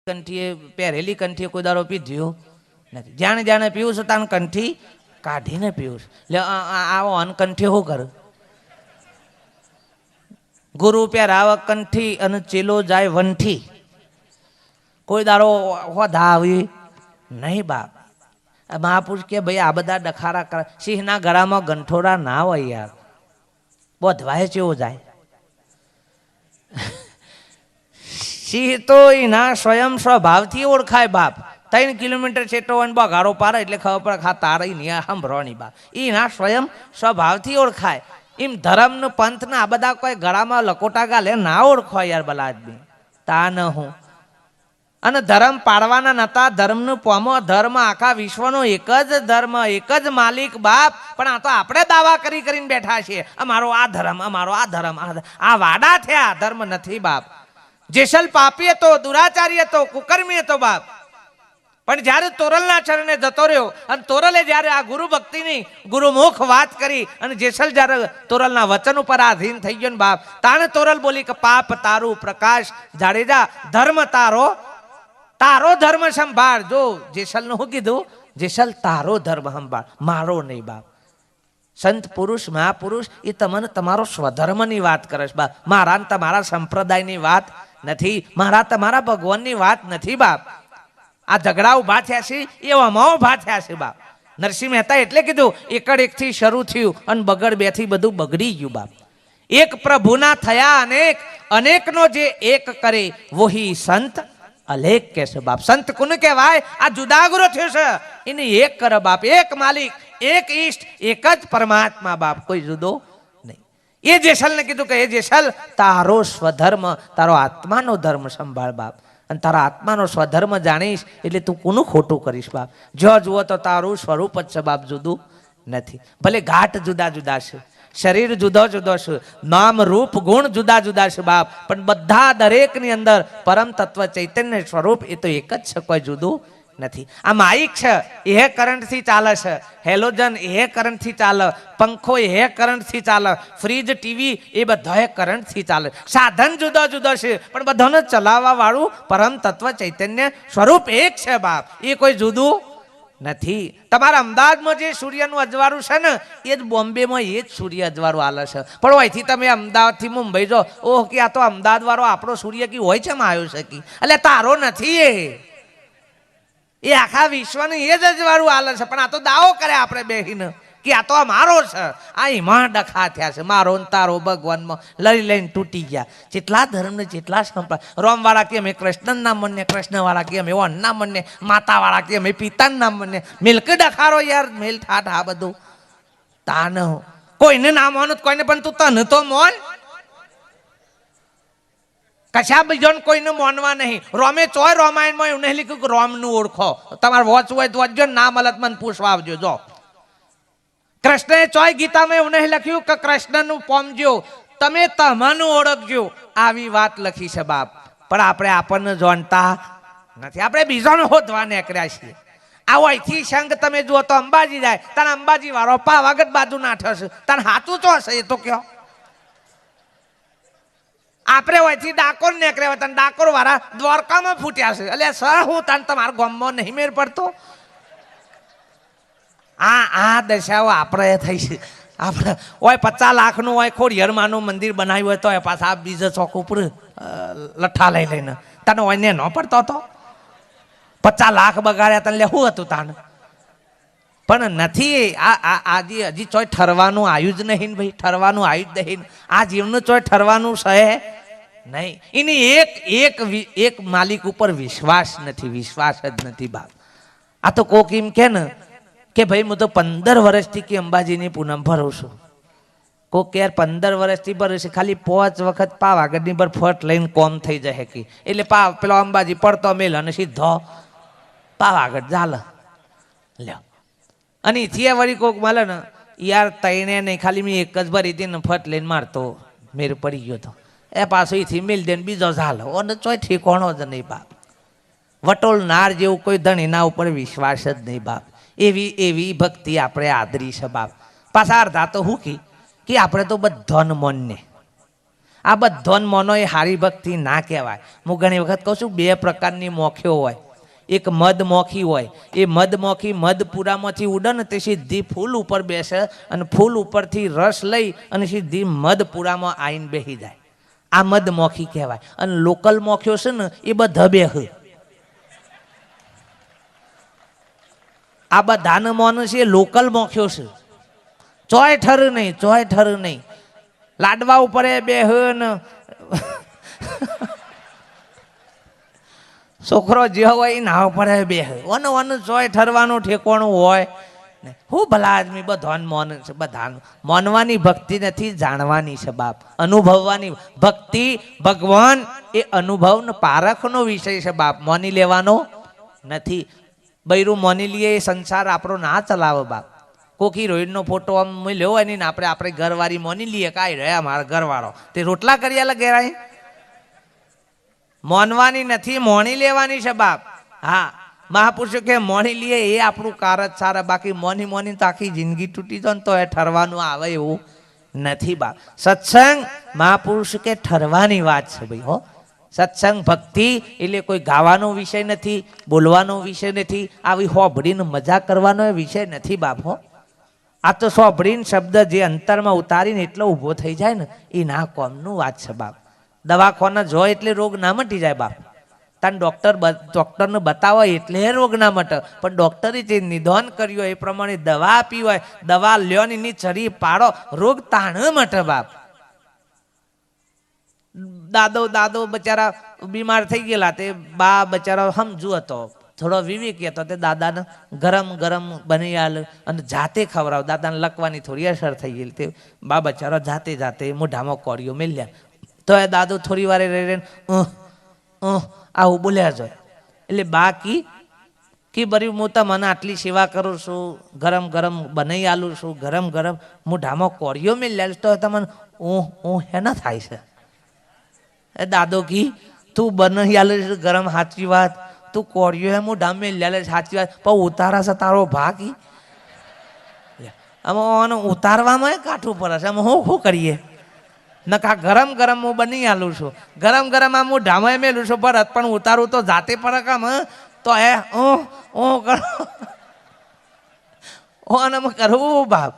કંઠીએ પહેરેલી કંઠીએ કોઈ દારો પીધ્યો નથી. જાણે જાણે પીવું છું તાને કંઠી કાઢીને પીવું છું. એટલે આવો અનકંઠી શું કર? ગુરુ પહેરાવ કંઠી અને ચેલો જાય વંઠી. કોઈ દારો હોધા આવી નહીં બાપ. મહાપુરુષ કે ભાઈ આ બધા ડખારા કરે. સિંહના ગળામાં ગંઠોરા ના હોય યાર, બોધવાય ચેવો જાય. સિંહ તો એના સ્વયં સ્વભાવથી ઓળખાય બાપ. 3 કિલોમીટર છેટો હોય બગાડો પારે એટલે ખબર પડે ખા તારી નહીં સાંભળવાની બાપ. એના સ્વયં સ્વભાવથી ઓળખાય. એમ ધર્મ પંથ ના આ બધા કોઈ ગળામાં લકોટા ગાલે ના ઓળખો યાર ભલા આદમી. તા ન હું અને ધર્મ પાડવાના નતા. ધર્મનું પોમો ધર્મ આખા વિશ્વનો એક જ ધર્મ, એક જ માલિક બાપ. પણ આ તો આપણે દાવા કરી કરીને બેઠા છીએ અમારો આ ધર્મ, અમારો આ ધર્મ. આ વાડા થયા, ધર્મ નથી બાપ. જેસલ પાપી હતો, દુરાચારી હતો, કુકર્મી હતો બાપ. પણ જયારે તોરલના ચરણે જતો રહ્યો અને તોરલે જયારે આ ગુરુ ભક્તિની ગુરુમુખ વાત કરી અને જેસલ જયારે તોરલના વચન ઉપર આધીન થઈ ગયો ને બાપ, તાણે તોરલ બોલી કે પાપ તારું પ્રકાશ જાડેજા, ધર્મ તારો, તારો ધર્મ સંભાળ. જો જેસલ નું શું કીધું? જેસલ તારો ધર્મ સંભાળ, મારો નહીં બાપ. સંત પુરુષ મહાપુરુષ એ તમને તમારો સ્વધર્મની વાત કરે છે બાપ. મારા ને તમારા સંપ્રદાયની વાત નથી, મારા તમારા ભગવાનની વાત નથી બાપ. આ ઝઘડા ઉભા થયા છે એવામાં ઉભા થયા છે બાપ. નરસિંહ મહેતા એટલે કીધું એકડ એકથી શરૂ થયું અને બગડ 2 થી બધું બગડી ગયું બાપ. એક પ્રભુના થયા અનેક, અનેકનો જે એક કરે વોહી સંત અલેખ કે છે બાપ. સંત કોને કહેવાય? આ જુદાગરો થયો છે એને એક કરે બાપ. એક માલિક, એક ઈષ્ટ, એક જ પરમાત્મા બાપ, કોઈ જુદો નહીં. એ જેસલ ને કીધું કે એ જેસલ તારો સ્વધર્મ, તારો આત્માનો ધર્મ સંભાળ બાપ. અને તારા આત્માનો સ્વધર્મ જાણીશ એટલે તું કોનું ખોટું કરીશ બાપ. જો જુઓ તો તારું સ્વરૂપ જ છે બાપ, જુદું નથી. ભલે ઘાટ જુદા જુદા છે, શરીર જુદો જુદો છે, નામ રૂપ ગુણ જુદા જુદા છે બાપ, પણ બધા દરેકની અંદર પરમ તત્વ ચૈતન્ય સ્વરૂપ એ તો એક જ છે, કોઈ જુદું નથી. આ માઇક છે એ કરંટ થી ચાલે છે, હેલોજન એ કરંટ થી ચાલે, પંખો એ કરંટ થી ચાલે, ફ્રીજ ટીવી એ બધા કરંટ થી ચાલે. સાધન જુદો જુદો છે પણ બધાને ચલાવવા વાળું પરમ તત્વ ચૈતન્ય સ્વરૂપ એક છે બાપ, એ કોઈ જુદું નથી. તમારા અમદાવાદમાં જે સૂર્યનું અજવાળું છે ને એ જ બોમ્બેમાં એ જ સૂર્ય અજવાળું હાલે છે. પણ અહીંથી તમે અમદાવાદથી મુંબઈ જો, ઓહ કે આ તો અમદાવાદ વાળો આપણો સૂર્ય કી હોય છે આવ્યો છે કી, એટલે તારો નથી. એ આખા વિશ્વનું એ જ અજવાળું હાલે છે. પણ આ તો દાવો કરે આપણે બેહીને કે આ તો મારો છે. આ એમાં ડખા થયા છે, મારો ને તારો ભગવાનમાં લઈ લઈને તૂટી ગયા. જેટલા ધર્મ ને જેટલા સંપ્રદાય, રોમ વાળા કે અમે કૃષ્ણ નામ મને, કૃષ્ણ વાળા કે અમે વન નામ મને, માતા વાળા કે અમે પિતાનું નામ મને. મિલ્ક ડખારો યાર, મેલ ઠાઠ આ બધું તાન. કોઈને ના મોન કોઈને, પણ તું તને તો મોન. કશા બીજો કોઈને મોનવા નહીં. રોમે ચોય રામાયણમાં એવું નહીં લખ્યું કે રોમનું ઓળખો. તમારે વોચ હોય તો વચજો, ના મળત મને પૂછવા આવજો. જો કૃષ્ણએ ચોય ગીતામાં એવું નહીં લખ્યું કે કૃષ્ણનું પોમજો, તમે તમારું ઓળખજો. આવી વાત લખી છે બાપ. પણ આપણે આપણને જાણતા નથી, આપણે બીજાને હોદવા નીકળ્યા છીએ. આવો અહીંથી સંઘ તમે જુઓ તો અંબાજી જાય, તારે અંબાજી વાળો પાવાગઢ બાજુ નાઠ્યો છે, તારે સાચું તો હશે એ તો કયો. આપણે હોયથી ડાકોર નીકળ્યા હતા, ડાકોર વાળા દ્વારકામાં ફૂટ્યા છે. એટલે સર હું તને તમારા ગામમાં નહીં મેળ પડતો. આ દશાઓ આપણે થઈ છે. આપણે હોય 50 લાખનું હોય ખોડિયારમાંનું મંદિર બનાવ્યું હોય તો એ પાછા બીજા ચોક ઉપર લઠ્ઠા લઈ લઈને તને હોય ને ન પડતો હતો. 50 લાખ બગાડ્યા તને શું હતું તાને? પણ નથી. આજે હજી ચોય ઠરવાનું આવ્યું જ નહીં ભાઈ, ઠરવાનું આવ્યું જ નહીં. આ જીવનું ચોય ઠરવાનું છે નહીં. એની એક માલિક ઉપર વિશ્વાસ નથી, વિશ્વાસ જ નથી બાપ. આ તો કોક એમ કે ને કે ભાઈ હું તો 15 વર્ષથી કે અંબાજીની પૂનમ ભરું છું. કોક યાર 15 વર્ષથી ભરું છે, ખાલી 5 વખત પાવાગઢની પર ફટ લઈને કોમ થઈ જાય કે એટલે પેલો અંબાજી પડતો મેલ અને સીધો પાવાગઢ ચાલે લ્યો. અને એથી વળી કોક મળે ને યાર તઈને નહીં, ખાલી મેં એક જ ભરી હતી ને ફટ લઈને મારતો મેર પડી ગયો તો એ પાછો એથી મિલ દે બીજો ઝાલો. અને ચોય ઠીકોણો જ નહીં બાપ. વટોળ નાર જેવું કોઈ ધણીના ઉપર વિશ્વાસ જ નહીં બાપ. એવી ભક્તિ આપણે આદરી છે બાપ. પાછા અર્ધા તો શું કે આપણે તો બધાને મનને આ બધોન મોનો એ હારી ભક્તિ ના કહેવાય. હું ઘણી વખત કહું છું, બે પ્રકારની મોખીઓ હોય. એક મધ મોખી હોય, એ મધ મોખી મધપુરામાંથી ઉડે ને તે સીધી ફૂલ ઉપર બેસે અને ફૂલ ઉપરથી રસ લઈ અને સીધી મધપુરામાં આવીને બેસી જાય. આ મધ મોખી કહેવાય. અને લોકલ મોખીઓ છે ને એ બધા બેહ. આ બધાને મોન છે એ લોકલ મોખ્યો છે. ચોય ઠર નહીં, ચોય ઠર નહીં. લાડવા ઉપર બેહ ને છોકરો જે હોય એ નાવ પડે બેહ. વન વન ચોય ઠરવાનું ઠેકોણું હોય. હું ભલા આદમી બધાને મોન છે. બધા મોનવાની ભક્તિ નથી, જાણવાની છે બાપ, અનુભવવાની ભક્તિ. ભગવાન એ અનુભવ પારખનો વિષય છે બાપ, મોની લેવાનો નથી. બૈરું મોની લઈએ એ સંસાર આપણો ના ચલાવે બાપ. કોક હિરોઈનનો ફોટો આમ મળ્યો હોય ને આપણે ઘરવાળી મોની લઈએ, કાંઈ રહ્યા મારા ઘરવાળો તે રોટલા કર્યા લગેરાય. મોનવાની નથી, મોણી લેવાની છે બાપ. હા, મહાપુરુષો કે મોણી લઈએ એ આપણું કાર જ સારા, બાકી મોની મોની તો આખી જિંદગી તૂટી જાય ને તો એ ઠરવાનું આવે એવું નથી બાપ. સત્સંગ મહાપુરુષ કે ઠરવાની વાત છે ભાઈ. હો, સત્સંગ ભક્તિ એટલે કોઈ ગાવાનો વિષય નથી, બોલવાનો વિષય નથી, આવી હોભળીને મજા કરવાનો વિષય નથી બાપ. હો, આ તો સોભળીને શબ્દ જે અંતરમાં ઉતારીને એટલો ઊભો થઈ જાય ને એ ના કોમનું વાત છે બાપ. દવાખાના જો એટલે રોગ ના મટી જાય બાપ. તાન ડૉક્ટરને બતાવો એટલે રોગ ના મટે, પણ ડૉક્ટરે જે નિદાન કર્યું હોય એ પ્રમાણે દવા આપી હોય, દવા લ્યો ને એની ચરી પાડો, રોગ તાણ મટે બાપ. દાદો બચારા બીમાર થઈ ગયેલા, તે બા બચારા સમજુ હતો, થોડો વિવેકી હતો, તે દાદાને ગરમ ગરમ બની આલ અને જાતે ખવડાવ. દાદાને લખવાની થોડી અસર થઈ ગયેલી, તે બા બચારો જાતે મોઢામાં કોળીઓ મેલ્યા. તો એ દાદો થોડી વાર રહીને આવું બોલ્યા જાય. એટલે બા કી બરી હું તો મને આટલી સેવા કરું છું, ગરમ ગરમ બનાવી આલું છું, ગરમ ગરમ મોઢામાં કોળીઓ મેલ્યા, તો તમને હેના થાય છે? એ દાદો કી તું બનાવી આલે ગરમ, સાચી વાત, તું કોળીઓ હે મોઢા મેલ્યા સાચી વાત, પણ ઉતારા છે તારો ભા કી આમાં ઉતારવામાં કાઠું પડે છે. આમાં શું કરીએ? નકા ગરમ ગરમ હું બની આલું છું, ગરમ ગરમ આ હું ઢામાં મેલું છું, ભરત પણ ઉતારું તો જાતે પડે કામ. તો હે કરવું બાપ.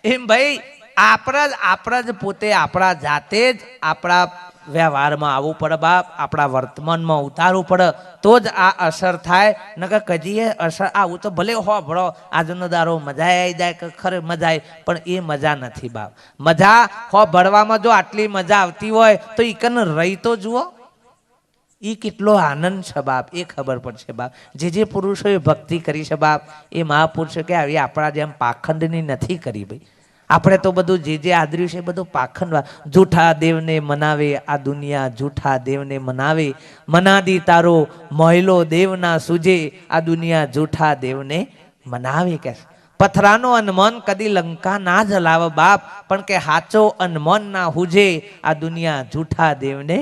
એમ ભાઈ આપણા જ પોતે આપણા જાતે જ આપણા વ્યવહારમાં આવવું પડે બાપ, આપણા વર્તમાનમાં ઉતારવું પડે, તો જ આ અસર થાય. નકર કજીએ અસર આવું તો ભલે હોભળો આજનો દારો મજા આવી જાય કે ખરે મજા આવી, પણ એ મજા નથી બાપ. મજા હોભળવામાં જો આટલી મજા આવતી હોય તો ઈકન રહી તો જુઓ, એ કેટલો આનંદ છે બાપ, એ ખબર પડશે બાપ. જે પુરુષોએ ભક્તિ કરી છે બાપ, એ મહાપુરુષો કે આવી આપણા જેમ પાખંડની નથી કરી ભાઈ. આપણે તો બધું જે આદર્યું છે બધું પાખંડ. જૂઠા દેવને મનાવે આ દુનિયા, જૂઠા દેવને મનાવે, મનાદી તારો મહિલો દેવના સુજે આ દુનિયા, જૂઠા દેવને મનાવે. કે પથરાનો અનમન કદી લંકા ના જલાવે બાપ, પણ કે હાચો અનમન ના હુજે આ દુનિયા, જૂઠા દેવને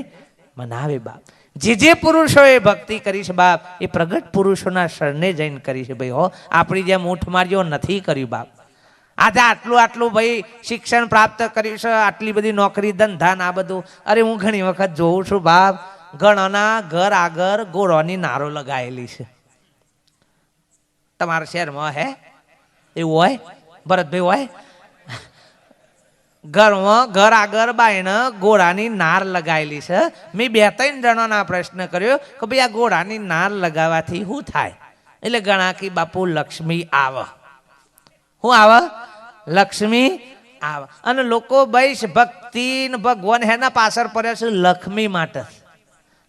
મનાવે બાપ. જે પુરુષોએ ભક્તિ કરી છે બાપ, એ પ્રગટ પુરુષોના શરણે જઈને કરી છે ભાઈ. હો, આપણી જેમ ઊંઠ માર્યો નથી કર્યું બાપ. આજે આટલું ભાઈ શિક્ષણ પ્રાપ્ત કર્યું છે, આટલી બધી નોકરી ધંધા આ બધું. અરે હું ઘણી વખત જોઉં છું બાપ, ઘણોના ઘર આગળ ગોળોની નારો લગાવેલી છે. તમારા શહેરમાં હે એવું હોય ભરતભાઈ? હોય ઘર આગળ બાઈને ગોળાની નાર લગાવેલી છે. મેં 2-3 જણાના પ્રશ્ન કર્યો કે ભાઈ આ ગોળાની નાર લગાવવાથી શું થાય? એટલે ઘણા કે બાપુ લક્ષ્મી આવે. શું આવે? લક્ષ્મી આવે. અને લોકો ભાઈ ભક્તિ ભગવાન હેના પાછળ પડ્યા છે? લક્ષ્મી માટે.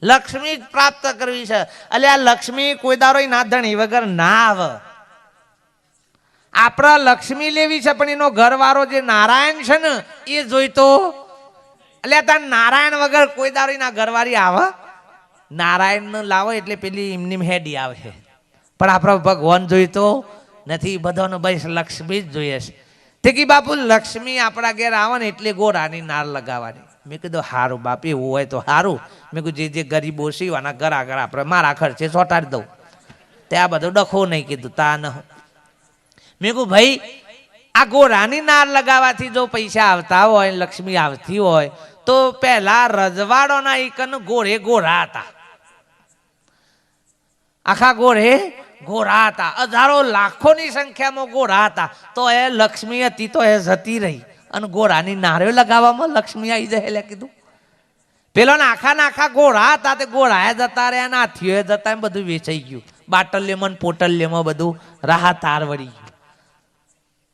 લક્ષ્મી પ્રાપ્ત કરવી છે. એટલે આ લક્ષ્મી કોઈ દારો ના ધણી વગર ના આવે. આપણા લક્ષ્મી લેવી છે, પણ એનો ઘરવાળો જે નારાયણ છે ને એ જોઈતો. એટલે તાર નારાયણ વગર કોઈ દારો ના ઘરવાળી આવે? નારાયણ લાવો એટલે પેલી એમની હેડી આવે, પણ આપણો ભગવાન જોઈતો નથી. બધાનો ભાઈ લક્ષ્મી જ જોઈએ છે. તે કી બાપુ લક્ષ્મી આપણા ઘેર આવે ને એટલે ગોળાની નાર લગાવવાની. મેં કીધું સારું બાપ, એવું હોય તો સારું. મેં કીધું જે ગરીબો સીવાના ઘર આગળ આપણે મારા ખર્ચે ચોંટાડી દઉં. ત્યાં બધું ડખો નહીં કીધું તા ન. મેં કહું ભાઈ આ ગોળાની નાર લગાવવાથી જો પૈસા આવતા હોય, લક્ષ્મી આવતી હોય, તો પહેલા રજવાડોના ઈકન ગોળે ગોરા હતા, આખા ગોળે ગોરા હતા, હજારો લાખોની સંખ્યામાં ગોરા હતા. તો એ લક્ષ્મી હતી તો એ જતી રહી અને ગોરાની નારે લગાવવામાં લક્ષ્મી આવી જાય એટલે કીધું. પેલો આખા ગોળા હતા તે ગોળાએ જતા રહ્યા, નાથીઓ જતા એમ બધું વેચાઈ ગયું. બાટલ્યમાં પોટલ્યમાં બધું રાહતાર વળી ગયું.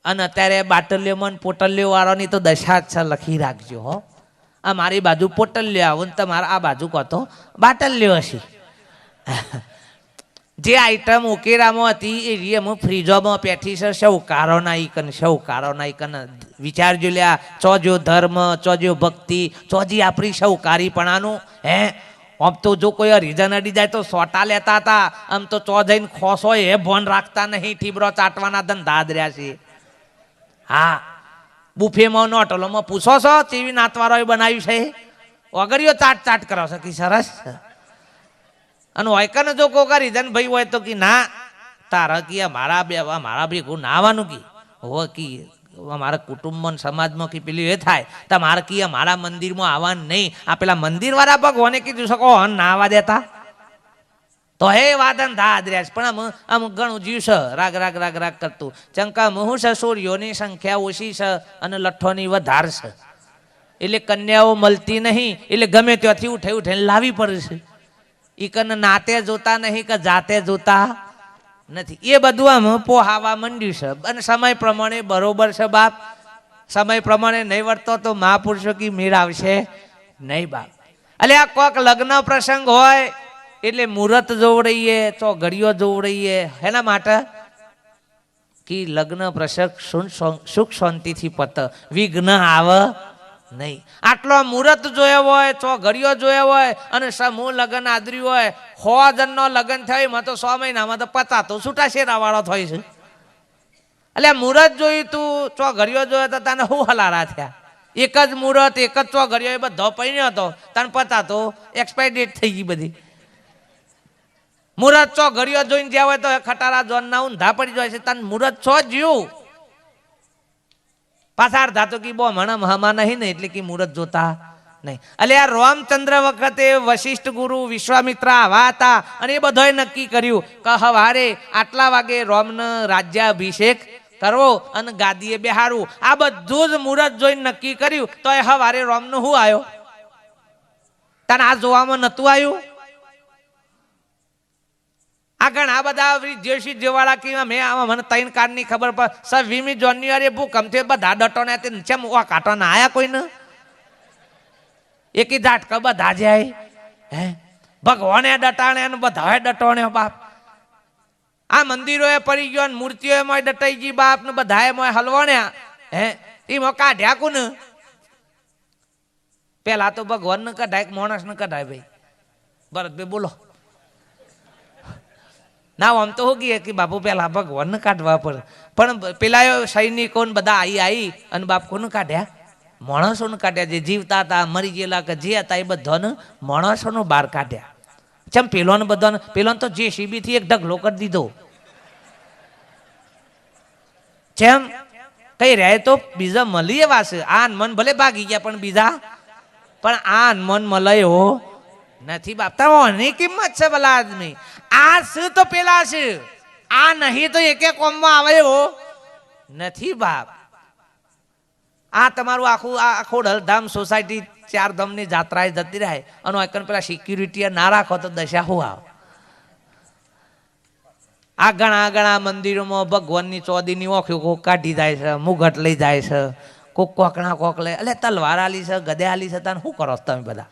અને અત્યારે બાટલ્યમાં પોટલ્યો વાળાની તો દશા છે, લખી રાખજો હો. આ મારી બાજુ પોટલ્યો આવું ને તમારા આ બાજુ કહો તો બાટલ્યો હશે. જે આઈટમ ઉકેરામાં હતી એ એમ ફ્રીજોમાં પેઠી છે. શૌકારોના ઈકન, શૌકારોના ઈકન વિચારજો લ્યા. ચોજો ધર્મ, ચોજો ભક્તિ, ચોજી આપણી શૌકારીપણાનું. હે આમ તો જો કોઈ રીઝન અડી જાય તો સોટા લેતા હતા, આમ તો ચો જઈને ખોસ હોય એ ભોન રાખતા નહીં. ઠીબરો ચાટવાના ધંધા જ રહ્યા છે. હા, બુફેમાં હોટલોમાં પૂછો છો ચેવી નાતવારોએ બનાવ્યું છે, વગરીઓ ચાટ ચાટ કરો છો કે સરસ. અને વાયકાને જો કોઈ રીઝન ભાઈ હોય તો કે ના તારા કે મારા ભેગું ના આવવાનું કી હો કી અમારા કુટુંબમાં સમાજમાં કે પેલું એ થાય તમારે કી મારા મંદિરમાં આવવાનું નહીં. આ પેલા મંદિર વાળા ભગવાને કીધું શકો ના આવવા દેતા તો હે વાદન ધા દ્રેસ. પણ આમ ઘણું જીવ છે રાગ રાગ રાગ રાગ કરતું. ચંકા મુહુ છે, સૂર્યોની સંખ્યા ઓછી છે અને લઠ્ઠોની વધાર છે. એટલે કન્યાઓ મળતી નહીં, એટલે ગમે ત્યાંથી ઉઠાઈને લાવી પડે છે. ઈકન નાતે જોતા નહીં કે જાતે જોતા નથી. એ બધું આમ પોહાવા માંડ્યું છે. અને સમય પ્રમાણે બરોબર છે બાપ. સમય પ્રમાણે નહીં વર્તો તો મહાપુરુષો કી મેળ આવશે નહીં બાપ. એટલે આ કોક લગ્ન પ્રસંગ હોય એટલે મુહૂર્ત જોવડાઈએ, ચોઘડીઓ જોવડાઈએ. એના માટે કે લગ્ન પ્રસંગ સુખ શાંતિથી પત, વિઘ્ન આવે નહીં. આટલો મુહૂર્ત જોયો હોય, ચોઘડીઓ જોયો હોય અને સમૂહ લગ્ન આદર્યું હોય, 100 જણનો લગ્ન થયો એમાં તો 100 મહિનામાં તો 50 તો છૂટા શેરાવાળો થાય છે. એટલે મુહૂર્ત જોયું તું, ચોઘડીઓ જોયો તો તને શું હલારા થયા. એક જ મુહૂર્ત, એક જ ચોઘડીઓ, એ બધો પૈણ્યો હતો, તને 50 તો એક્સપાયર ડેટ થઈ ગઈ બધી. મુહૂર્ત ચોઘડીઓ જોઈને જ્યાં હોય તો ખટારા જોનના ઊંધા પડી જાય છે. તને મુહૂર્ત છો જ્યું પાછા ધાતો કે બો મણમ હમા નહીં ને એટલે કે મુહૂર્ત જોતા નહીં. એટલે આ રામચંદ્ર વખતે વશિષ્ઠ ગુરુ વિશ્વામિત્ર આવા હતા અને એ બધાએ નક્કી કર્યું કે હવારે આટલા વાગે રામનો રાજ્યાભિષેક કરવો અને ગાદીએ બેહારવું. આ બધું જ મુહૂર્ત જોઈને નક્કી કર્યું. તો એ હવારે રામનો શું આવ્યો? તને આ જોવામાં નતું આવ્યું? આ ઘણા બધા જેસી જેવાળા કે મેં મને 3 કાર્ડની ખબર પડે. 20મી જાન્યુઆરી ભૂકંપ થયો, બધા ડટોને નીચે કાંટો ના આયા કોઈને? એકી ઝાટકા બધા જાય. હે ભગવાને ડટાણે અને બધાએ ડટોણે બાપ. આ મંદિરોએ પડી ગયો, મૂર્તિઓમાં ડટાઈ ગઈ બાપ ને બધાએ મોય હલવાણ્યા. હે એમાં કાઢ્યા કોને? પેલા તો ભગવાન ને કઢાય, માણસ ને કઢાય. ભાઈ ભરતભાઈ બોલો. ના આમ તો હોગીએ કે બાપુ પેલા ભગવાનને કાઢવા પડે. પણ પેલા સૈનિકો બધા આવી અને બાપ કોને કાઢ્યા? માણસોને કાઢ્યા. જે જીવતા હતા, મરી ગયેલા કે જે હતા એ બધાને માણસોનો બહાર કાઢ્યા. ચમ પેલોને બધાને, પેલો તો JCB થી એક ઢગલો કરી દીધો. જેમ કઈ રહે તો બીજા મળી એવા છે. આ મન ભલે ભાગી ગયા પણ બીજા પણ આ મન મળ્યો નથી બાપ. તમારી કિંમત છે ભલા આદમી. આ શું તો પેલા છે, આ નહીં તો એક કોમમાં આવે એવો નથી બાપ. આ તમારું આખું દલધામ સોસાયટી 4 ધામની જાત્રાએ જતી રહે અને એકન પેલા સિક્યુરિટી ના રાખો તો દશા શું આવે? આ ઘણા મંદિરોમાં ભગવાનની ચોદીની ઓખીઓ કોક કાઢી જાય છે, મુગટ લઈ જાય છે, કોક કોકણા કોક લે. એટલે તલવાર આલી છે, ગદે આલી છે, તને શું કરો તમે બધા?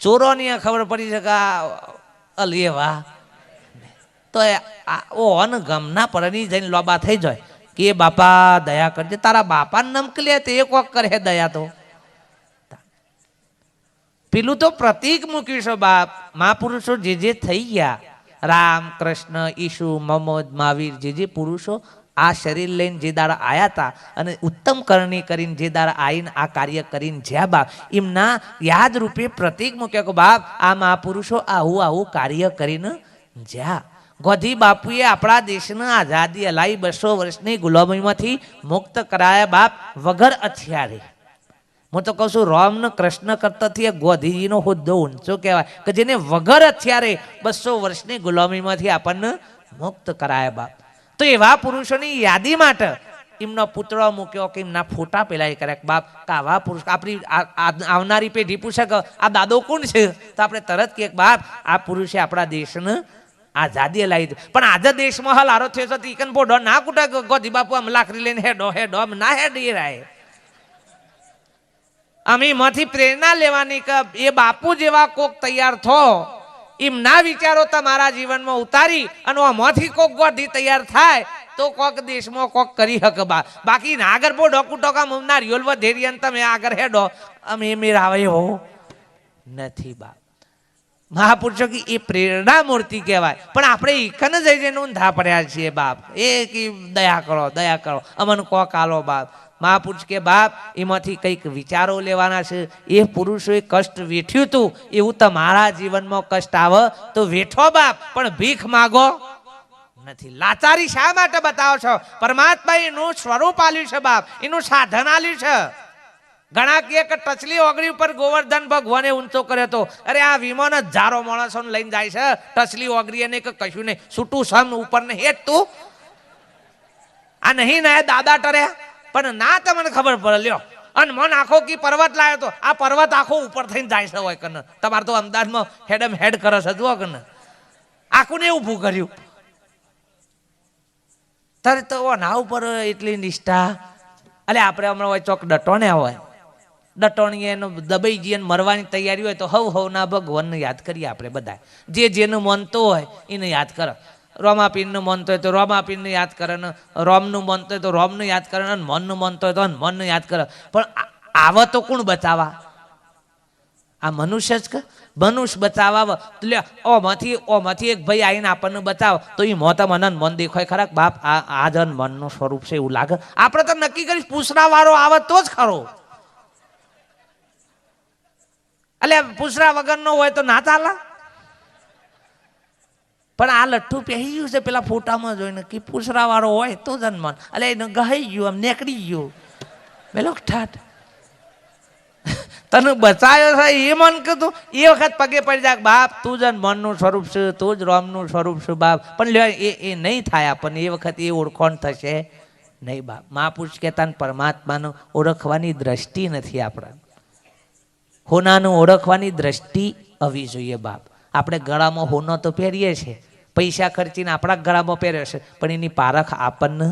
ચોરોની ખબર પડી છે કે અલીવા તો ઓન ગમના પરની જઈને લોબા થઈ જાય કે બાપા દયા કરજે. તારા બાપાને નમક લે તો એ કોક કરે દયા. તો પેલું તો પ્રતીક મૂક્યું છે બાપ. મહાપુરુષો જે થઈ ગયા, રામ, કૃષ્ણ, ઈસુ, મોહમ્મદ, મહાવીર, જે પુરુષો આ શરીર લઈને જે દાડા આયા હતા અને ઉત્તમ કરણી કરીને જે દાડા આવીને આ કાર્ય કરીને જ્યાં બાપ એમના યાદ રૂપે પ્રતીક મૂક્યા કે બાપ આ મહાપુરુષો આવું કાર્ય કરીને જ્યાં. ગોધી બાપુએ આપણા દેશના આઝાદી હલાવી 200 વર્ષની ગુલામીમાંથી મુક્ત કરાયા બાપ વગર હથિયારે. હું તો કહું છું રામ ને કૃષ્ણ કરતાથી ગોધીજીનો હોદ્દો ઊંચો કહેવાય કે જેને વગર અત્યારે 200 વર્ષની ગુલામીમાંથી આપણને મુક્ત કરાય બાપ. તો એવા પુરુષોની યાદી માટે એમનો પુતળો મૂક્યો કે એમના ફોટા પેલા એ કર્યા બાપ કે આવા પુરુષ આપણી આવનારી પેઢી પૂછે કે આ દાદો કોણ છે તો આપણે તરત કહીએ બાપ આ પુરુષે આપણા દેશને આઝાદી લાવી દીધી. પણ આજે દેશમાં હાલ હારો થયો છે ઈકન બોડો ના કુટા ગોધી બાપુ આમ લાકડી લઈને હેડો હેડો આમ ના હેડી રાય. અમે એમાંથી પ્રેરણા લેવાની કે એ બાપુ જેવા કોક તૈયાર થો એમ ના વિચારો તમારા જીવનમાં ઉતારી અને આમાંથી કોક ગોધી તૈયાર થાય તો કોક દેશમાં કોક કરી શકે બા. બાકી ના આગળ બહુ ડોકુ ટોકા મમના રિયોલ વધેરી અને તમે આગળ હેડો અમે મેર આવે હો નથી બા. મહાપુરુષો કે એ પ્રેરણા મૂર્તિ કહેવાય. પણ આપણે ઈકન જઈને ઊંધા પડ્યા છીએ બાપ. એ કે દયા કરો અમન કોક આલો બાપ. મહાપુરુષ કે બાપ એમાંથી કંઈક વિચારો લેવાના છે. એ પુરુષોએ કષ્ટ વેઠ્યું હતું એવું તમારા જીવનમાં કષ્ટ આવે તો વેઠો બાપ, પણ ભીખ માગો નથી. લાચારી શા માટે બતાવો છો? પરમાત્મા એનું સ્વરૂપ આલ્યું છે બાપ, એનું સાધન આલ્યું છે. ઘણા કહે કે ટચલી ઓગળી ઉપર ગોવર્ધન ભગવાને ઊંચો કર્યો હતો. અરે આ વિમાન હજારો માણસોને લઈને જાય છે, ટચલી ઓગળી એને કે કશું નહીં, છૂટું સમ ઉપર ને હેઠ તું આ નહીં ના દાદા ટર્યા. પણ ના તમને ખબર પડે લ્યો અને મન આખો કી પર્વત લાવ્યો તો આ પર્વત આખો ઉપર થઈને જાય છે હોય કને. તમારે તો અમદાવાદમાં હેડમ હેડ કરે છે જુઓ કને આખું ને ઊભું કર્યું. તારે તો ના ઉપર એટલી નિષ્ઠા. અલે આપણે હમણાં હોય ચોક ડટોણે હોય ડટોણીએ દબાઈ જઈએ મરવાની તૈયારી હોય તો હવ ના ભગવાનને યાદ કરીએ. આપણે બધા જે જેનું માનતો હોય એને યાદ કરે. રોમાપીરનું માનતો હોય તો રોમાપીરને યાદ કરે ને રોમનું માનતો હોય તો રોમને યાદ કરે ને મનનું માનતો હોય તો હનુમાનને યાદ કરે. પણ આવા તો કોણ બચાવા? આ મનુષ્ય જ કે મનુષ્ય બચાવવા લે ઓમાંથી એક ભાઈ આવીને આપણને બચાવ તો એ મોતા મને મન દેખાય ખરા બાપ આ જ મનનું સ્વરૂપ છે એવું લાગે. આપણે તો નક્કી કરી પૂછરા વાળો આવે તો જ ખરો. એટલે પૂછરા વગરનો હોય તો ના ચાલે. પણ આ લઠ્ઠું પહેરી ગયું છે પેલા ફોટામાં જોઈને કે પૂછરા વાળો હોય તો જ મન એટલે એને ગહાઈ ગયું આમ નીકળી ગયું પેલો ઠાઠ તને બચાયો છે એ મન કીધું એ વખત પગે પડી જાય બાપ તું જ મનનું સ્વરૂપ છે, તું જ રામનું સ્વરૂપ છે બાપ. પણ લે એ નહીં થાય આપણને એ વખત એ ઓળખોણ થશે નહીં બાપ. મહાપુરુષ કહેતા પરમાત્માનું ઓળખવાની દ્રષ્ટિ નથી. આપણા હોનાનું ઓળખવાની દ્રષ્ટિ આવવી જોઈએ બાપ. આપણે ગળામાં હોનો તો પહેરીએ છીએ, પૈસા ખર્ચીને આપણા ગળામાં પહેર્યો છે, પણ એની પારખ આપણને